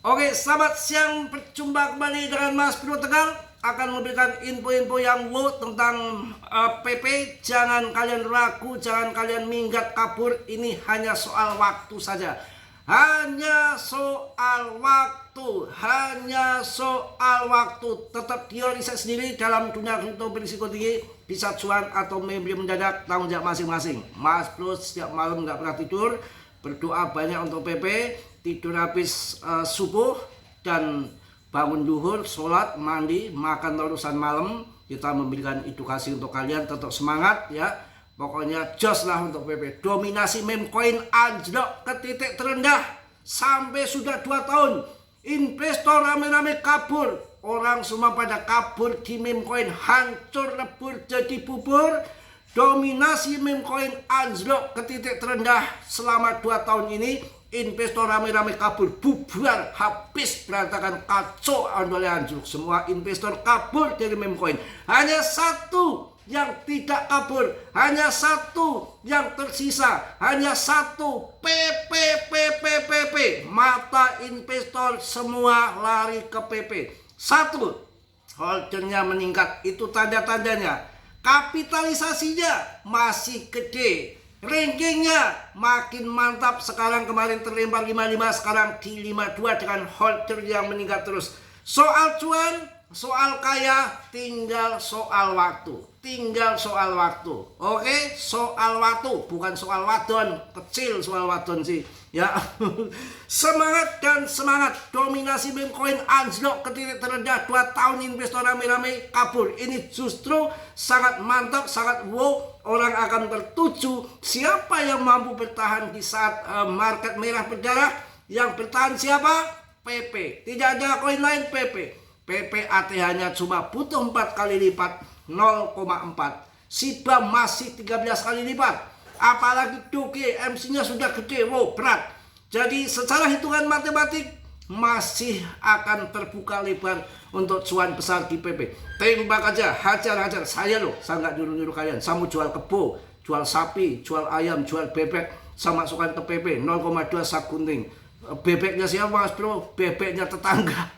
Oke, selamat siang. Berjumpa kembali dengan Mas Bro Tegal. Akan memberikan info-info yang wow tentang PP. Jangan kalian ragu, jangan kalian minggat kabur. Ini hanya soal waktu saja. Hanya soal waktu. Hanya soal waktu. Tetap teori saya sendiri dalam dunia kripto berisiko tinggi. Bisa cuan atau membeli mendadak, tanggung jawab masing-masing. Mas Bro setiap malam nggak pernah tidur. Berdoa banyak untuk PP. Tidur habis subuh dan bangun duhur, sholat, mandi, makan urusan malam. Kita memberikan edukasi untuk kalian, tetap semangat ya. Pokoknya jos lah untuk PP. Dominasi meme coin anjlok ke titik terendah sampai sudah 2 tahun. Investor rame-rame kabur. Orang semua pada kabur di meme coin, hancur lebur jadi bubur. Dominasi meme coin anjlok ke titik terendah selama 2 tahun ini. Investor rame-rame kabur, bubar, habis, berantakan, kacau, oleh anjlok. Semua investor kabur dari meme coin. Hanya satu yang tidak kabur, hanya satu yang tersisa, hanya satu PP. Mata investor semua lari ke PP. Satu, holdernya meningkat, itu tanda-tandanya. Kapitalisasinya masih gede, rankingnya makin mantap. Sekarang kemarin terlempar 55, sekarang di 52 dengan holder yang meningkat terus. Soal cuan, soal kaya, tinggal soal waktu. Tinggal soal waktu. Oke, soal waktu, bukan soal wadon. Kecil soal wadon sih. Ya, semangat dan semangat. Dominasi meme coin anjlok ke titik terendah 2 tahun, investor rame-rame kabur. Ini justru sangat mantap, sangat wow. Orang akan tertuju siapa yang mampu bertahan di saat market merah berdarah. Yang bertahan siapa? PP. Tidak ada koin lain, PP. PP ATH-nya cuma butuh 4 kali lipat, 0,4. Shiba masih 13 kali lipat. Apalagi Doge, MC-nya sudah gede, wow, berat. Jadi secara hitungan matematik masih akan terbuka lebar untuk cuan besar di PP. Tembak aja, hajar. Saya loh, saya nggak nyuruh-nyuruh kalian. Saya mau jual kebo, jual sapi, jual ayam, jual bebek, saya masukkan ke PP 0,2 sak gunting. Bebeknya siapa Mas Bro? Bebeknya tetangga.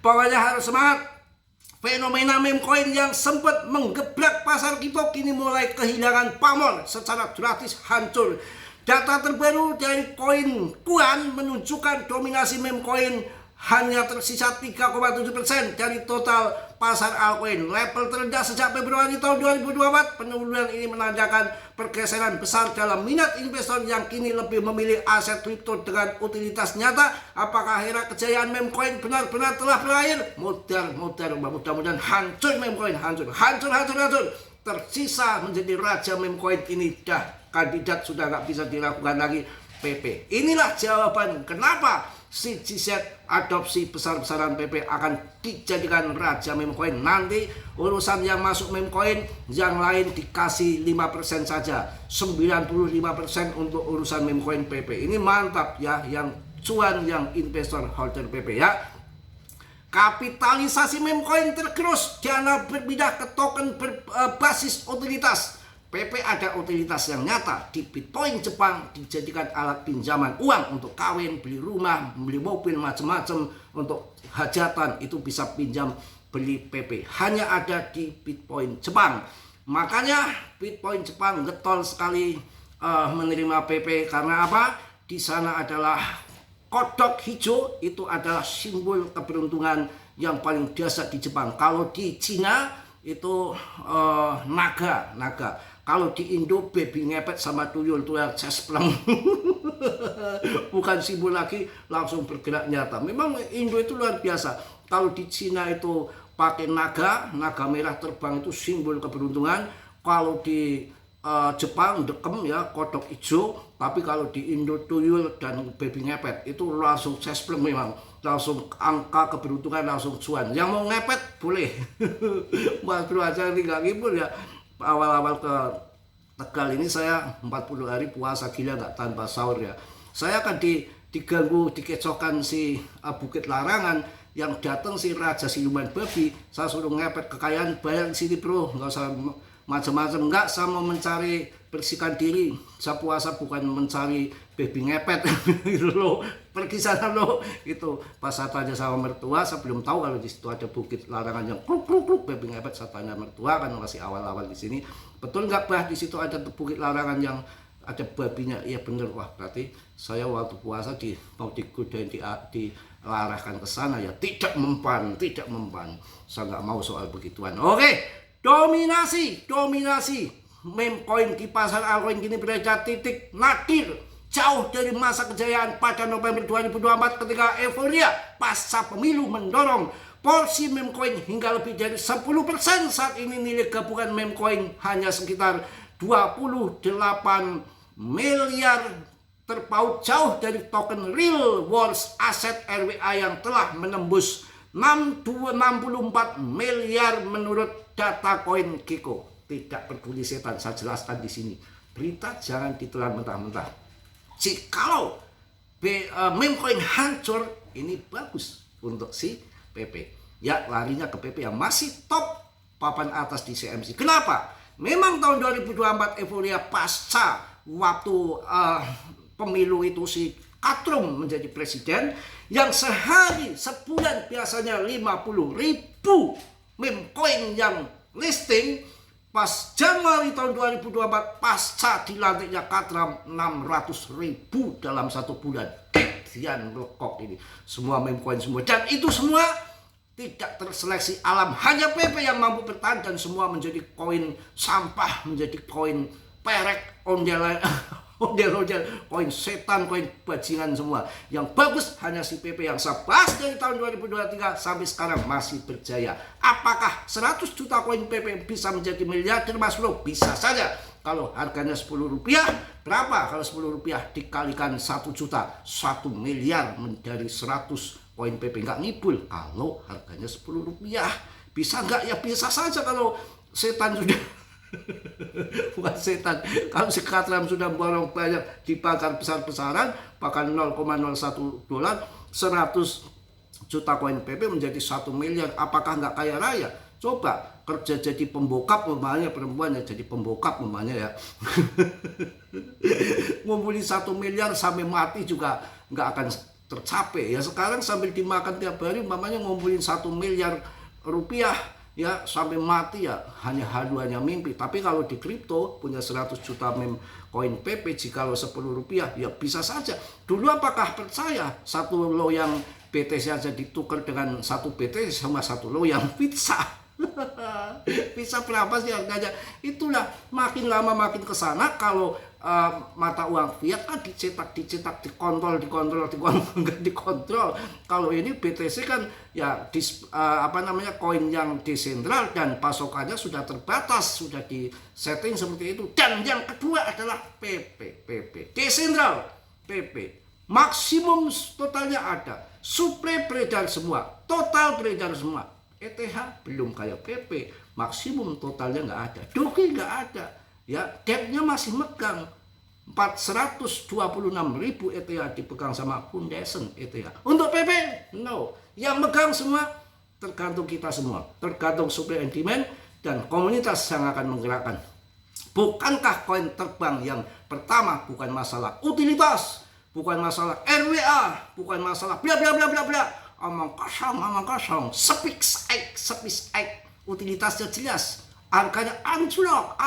Pokoknya harus semangat. Fenomena meme coin yang sempat menggebrak pasar kripto kini mulai kehilangan pamor, secara drastis hancur. Data terbaru dari koin Kuan menunjukkan dominasi meme coin hanya tersisa 3,7% dari total pasar altcoin. Level terendah sejak Februari tahun 2024. Penurunan ini menandakan pergeseran besar dalam minat investor yang kini lebih memilih aset kripto dengan utilitas nyata. Apakah era kejayaan meme coin benar-benar telah berakhir? Mudah-mudahan hancur meme coin, hancur. Tersisa menjadi raja meme coin ini dah kandidat sudah nggak bisa dilakukan lagi, PP. Inilah jawaban kenapa si GZ adopsi besar-besaran PP akan dijadikan raja meme coin. Nanti urusan yang masuk meme coin, yang lain dikasih 5% saja, 95% untuk urusan meme coin PP. Ini mantap ya, yang cuan, yang investor holder PP ya. Kapitalisasi meme coin tergerus, dana berpindah ke token berbasis utilitas. PP ada utilitas yang nyata. Di Bitcoin Jepang dijadikan alat pinjaman uang untuk kawin, beli rumah, beli mobil, macam-macam. Untuk hajatan itu bisa pinjam beli PP. Hanya ada di Bitcoin Jepang. Makanya Bitcoin Jepang getol sekali menerima PP. Karena apa? Di sana adalah kodok hijau, itu adalah simbol keberuntungan yang paling dasar di Jepang. Kalau di Cina itu naga. Kalau di Indo baby ngepet sama tuyul tuh yang cespleng. Bukan simbol lagi, langsung bergerak nyata. Memang Indo itu luar biasa. Kalau di Cina itu pakai naga merah terbang, itu simbol keberuntungan. Kalau di Jepang dekem ya, kodok hijau. Tapi kalau di Indo tuyul dan baby ngepet, itu langsung cespleng, memang langsung angka keberuntungan, langsung cuan. Yang mau ngepet boleh. Mas Bro aja ini gak ngibul ya. Awal-awal ke Tegal ini saya 40 hari puasa gila, nggak tanpa sahur ya. Saya akan diganggu, dikecokan si Bukit Larangan. Yang datang si Raja Siluman Babi. Saya suruh ngepet kekayaan, bayar di sini bro, nggak usah macam-macam. Enggak, saya mau mencari bersihkan diri. Saya puasa bukan mencari baby ngepet gitu loh. Pergi sana loh. Itu pas saya tanya sama mertua, saya belum tahu kalau di situ ada bukit larangan yang kruk baby ngepet. Saya tanya mertua kan masih awal-awal di sini. Betul nggak bah di situ ada bukit larangan yang ada babinya? Iya bener. Wah berarti saya waktu puasa mau digodain dilarahkan ke sana ya tidak mempan. Saya nggak mau soal begituan. Oke, dominasi. Meme coin di pasar altcoin kini berada titik nadir, jauh dari masa kejayaan pada November 2024 ketika euforia pasca pemilu mendorong porsi meme coin hingga lebih dari 10%. Saat ini nilai gabungan meme coin hanya sekitar 28 miliar, terpaut jauh dari token real world asset RWA yang telah menembus 64 miliar menurut data CoinGecko. Tidak peduli setan, saya jelaskan di sini. Berita jangan ditelan mentah-mentah. Jikalau meme coin hancur, ini bagus untuk si PP. Ya, larinya ke PP yang masih top papan atas di CMC. Kenapa? Memang tahun 2024 euforia pasca waktu pemilu itu si Katrum menjadi presiden, yang sehari sebulan biasanya 50.000 meme coin yang listing. Pas Januari tahun 2024 pasca dilantiknya Katram 600.000 dalam satu bulan. Dian lekok ini semua meme coin semua, dan itu semua tidak terseleksi alam. Hanya PP yang mampu bertahan dan semua menjadi koin sampah, menjadi koin perek, ondel, koin setan, koin bajingan semua. Yang bagus hanya si PP yang saya bahas dari tahun 2023 sampai sekarang masih berjaya. Apakah 100 juta koin PP bisa menjadi miliarder Mas Bro? Bisa saja. Kalau harganya Rp10, berapa? Kalau Rp10 dikalikan 1 juta, 1 miliar dari 100 koin PP. Nggak ngibul kalau harganya Rp10. Bisa nggak? Ya bisa saja kalau setan sudah bukan setan, kalau si Katram sudah borong banyak di pasar besar-besaran, bahkan 0,01 dolar, 100 juta koin PP menjadi 1 miliar. Apakah nggak kaya raya? Coba kerja jadi pembokap umpamanya, perempuan ya jadi pembokap umpamanya ya. Ngumpulin 1 miliar sampai mati juga nggak akan tercapai ya. Sekarang sambil dimakan tiap hari umpamanya ngumpulin 1 miliar rupiah ya sampai mati ya hanya haluannya mimpi. Tapi kalau di kripto punya 100 juta meme koin PP, jikalau Rp10 ya bisa saja. Dulu apakah percaya satu loyang BTC saja ditukar dengan satu BTC sama satu loyang pizza? Bisa berapa sih harganya? Itulah makin lama makin kesana. Kalau mata uang fiat kan dicetak, dikontrol, nggak dikontrol. Kalau ini BTC kan ya koin yang desentral dan pasokannya sudah terbatas, sudah di setting seperti itu. Dan yang kedua adalah PP desentral, PP maksimum totalnya ada, supply beredar semua, total beredar semua. ETH belum kayak PP, maksimum totalnya nggak ada, Doge nggak ada, ya debtnya masih megang 426.000 ETH dipegang sama Foundation ETH. Untuk PP, no, yang megang semua tergantung kita semua, tergantung supply and demand dan komunitas yang akan menggerakkan. Bukankah koin terbang yang pertama bukan masalah utilitas, bukan masalah RWA, bukan masalah bla bla bla bla bla. Omong kosong, sepix aik, utilitasnya jelas, harganya anjlok.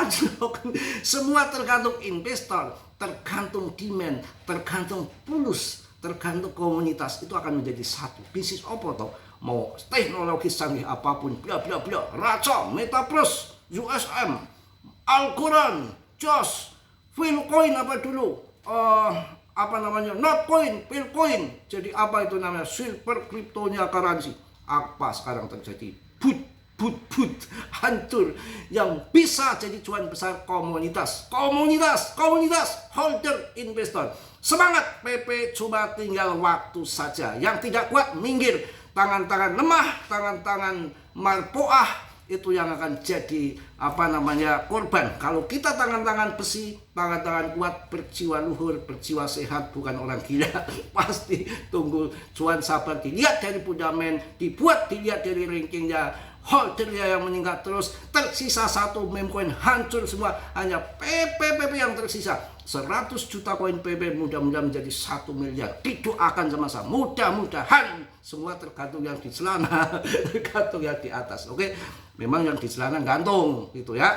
Semua tergantung investor, tergantung demand, tergantung pulus, tergantung komunitas. Itu akan menjadi satu bisnis apa toh? Mau teknologi canggih apapun, bla bla bla, Raca, Metaverse, USM, Algorand, JOS, Philcoin apa dulu? Notcoin, Philcoin. Jadi apa itu namanya? Silver kriptonya currency. Apa sekarang terjadi? But hancur. Yang bisa jadi cuan besar komunitas, holder, investor. Semangat PP, cuma tinggal waktu saja. Yang tidak kuat minggir. Tangan-tangan lemah, tangan-tangan marpoah, itu yang akan jadi korban. Kalau kita tangan-tangan besi, tangan-tangan kuat, berjiwa luhur, berjiwa sehat, bukan orang gila, pasti tunggu cuan. Sabar, dilihat dari fundament, dilihat dari rankingnya holdernya yang meningkat terus. Tersisa satu meme coin hancur semua, hanya PP yang tersisa. 100 juta koin PP mudah-mudahan menjadi 1 miliar. Didoakan sama-sama, mudah-mudahan. Semua tergantung yang di celana, tergantung yang di atas. Oke, memang yang di celana gantung gitu ya.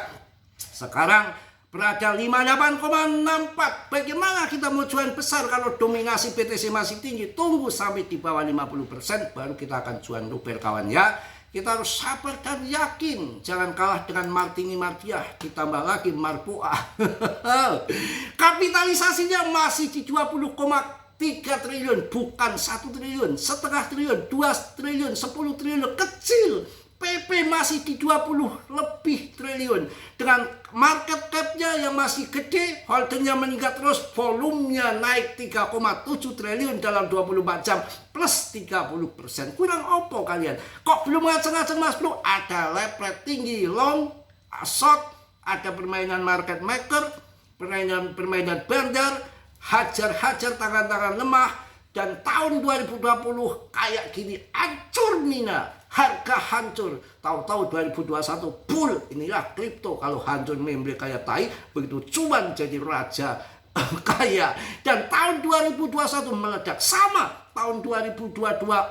Sekarang berada 58,64. Bagaimana kita mau jual besar kalau dominasi BTC masih tinggi? Tunggu sampai di bawah 50% baru kita akan jual rupiah kawan ya. Kita harus sabar dan yakin. Jangan kalah dengan Martini Martiah. Ditambah lagi Marpuah. Kapitalisasinya masih di 20,3 triliun. Bukan 1 triliun, setengah triliun, 2 triliun, 10 triliun. Kecil. PP masih di 20 lebih triliun. Dengan market cap-nya yang masih gede, holdernya meningkat terus, volumenya naik 3,7 triliun dalam 24 jam plus 30%. Kurang opo kalian? Kok belum ngaceng-ngaceng Mas Bro? Ada lepret tinggi, long, short, ada permainan market maker, permainan bandar, hajar-hajar tangan-tangan lemah, dan tahun 2020 kayak gini hancur Mina. Harga hancur, tahu-tahu 2021 bull. Inilah kripto, kalau hancur member kayak tai, begitu cuan jadi raja kaya. Dan tahun 2021 meledak, sama tahun 2022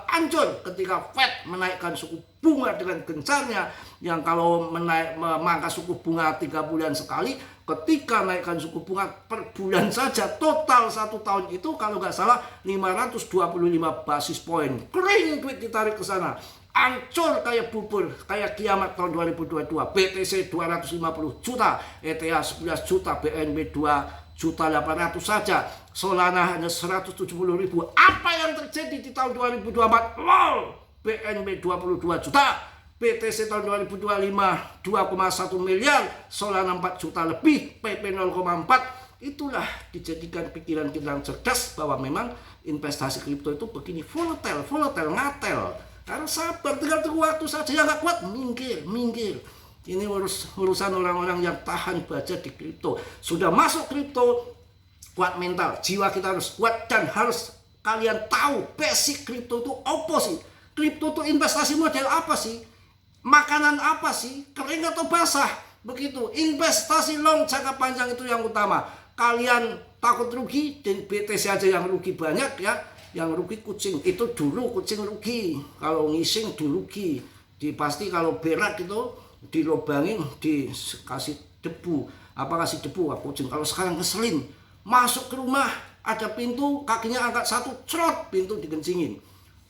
hancur ketika Fed menaikkan suku bunga dengan gencarnya, yang kalau memangkas suku bunga 3 bulan sekali, ketika naikkan suku bunga per bulan saja total 1 tahun itu kalau nggak salah 525 basis point. Kering duit ditarik ke sana. Ancur kayak bubur, kayak kiamat tahun 2022. BTC 250 juta, ETH 11 juta, BNB 2.800.000 saja, Solana hanya 170.000. Apa yang terjadi di tahun 2024? Lol, BNB 22 juta, BTC tahun 2025 2,1 miliar, Solana 4 juta lebih, PP 0,4. Itulah dijadikan pikiran kita yang cerdas bahwa memang investasi kripto itu begini, volatile, ngatel. Karena sabar, tinggal tunggu waktu saja. Yang nggak kuat, minggir. Ini urusan orang-orang yang tahan baja di kripto. Sudah masuk kripto, kuat mental. Jiwa kita harus kuat dan harus kalian tahu basic kripto itu apa sih? Kripto itu investasi model apa sih? Makanan apa sih? Kering atau basah? Begitu. Investasi long jangka panjang itu yang utama. Kalian takut rugi, dan BTC aja yang rugi banyak ya. Yang rugi kucing, itu dulu kucing rugi, kalau ngising dirugi, pasti kalau berak itu dilobangin, dikasih debu, kasih debu kucing. Kalau sekarang ngeselin, masuk ke rumah ada pintu, kakinya angkat satu, cerot, pintu dikencingin.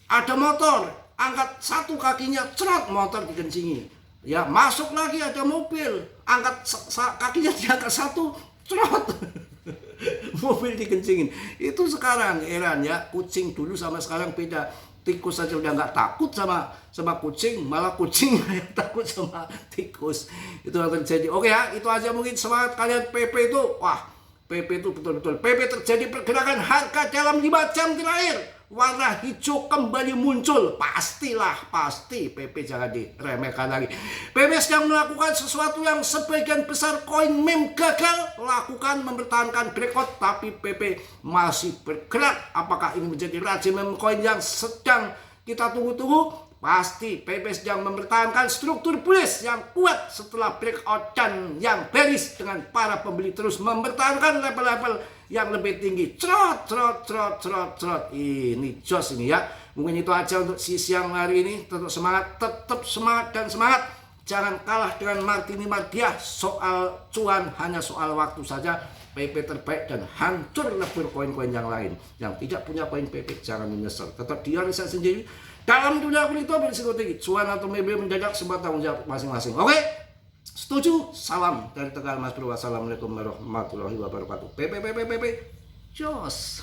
Ada motor, angkat satu kakinya, cerot, motor dikencingin. Ya masuk lagi ada mobil, angkat kakinya diangkat satu, cerot. Mobil dikencingin. Itu sekarang heran ya, kucing dulu sama sekarang beda. Tikus saja udah nggak takut sama kucing, malah kucing yang takut sama tikus. Itu yang terjadi. Oke ya, itu aja mungkin semangat kalian. PP itu, wah, PP itu betul-betul. PP terjadi pergerakan harga dalam 5 jam terakhir. Warna hijau kembali muncul. Pasti PP jangan diremehkan lagi. PP sedang melakukan sesuatu yang sebagian besar koin meme gagal lakukan, mempertahankan breakout, tapi PP masih bergerak. Apakah ini menjadi raja meme coin yang sedang kita tunggu-tunggu? Pasti PP sedang mempertahankan struktur bullish yang kuat setelah breakout dan yang bearish, dengan para pembeli terus mempertahankan level-level yang lebih tinggi. Trot. Ini jos ini ya. Mungkin itu aja untuk siang hari ini. Tetap semangat dan semangat. Jangan kalah dengan Martini Martiah. Soal cuan hanya soal waktu saja. PP terbaik dan hancur lebur koin-koin yang lain. Yang tidak punya koin PP jangan menyesal. Tetap dia riset sendiri. Dalam dunia kripto berisiko tinggi. Cuan atau meme mendadak semua tanggung jawab masing-masing. Oke? Setuju? Salam dari Tegal Mas Bro. Wassalamualaikum warahmatullahi wabarakatuh. PP. Jos.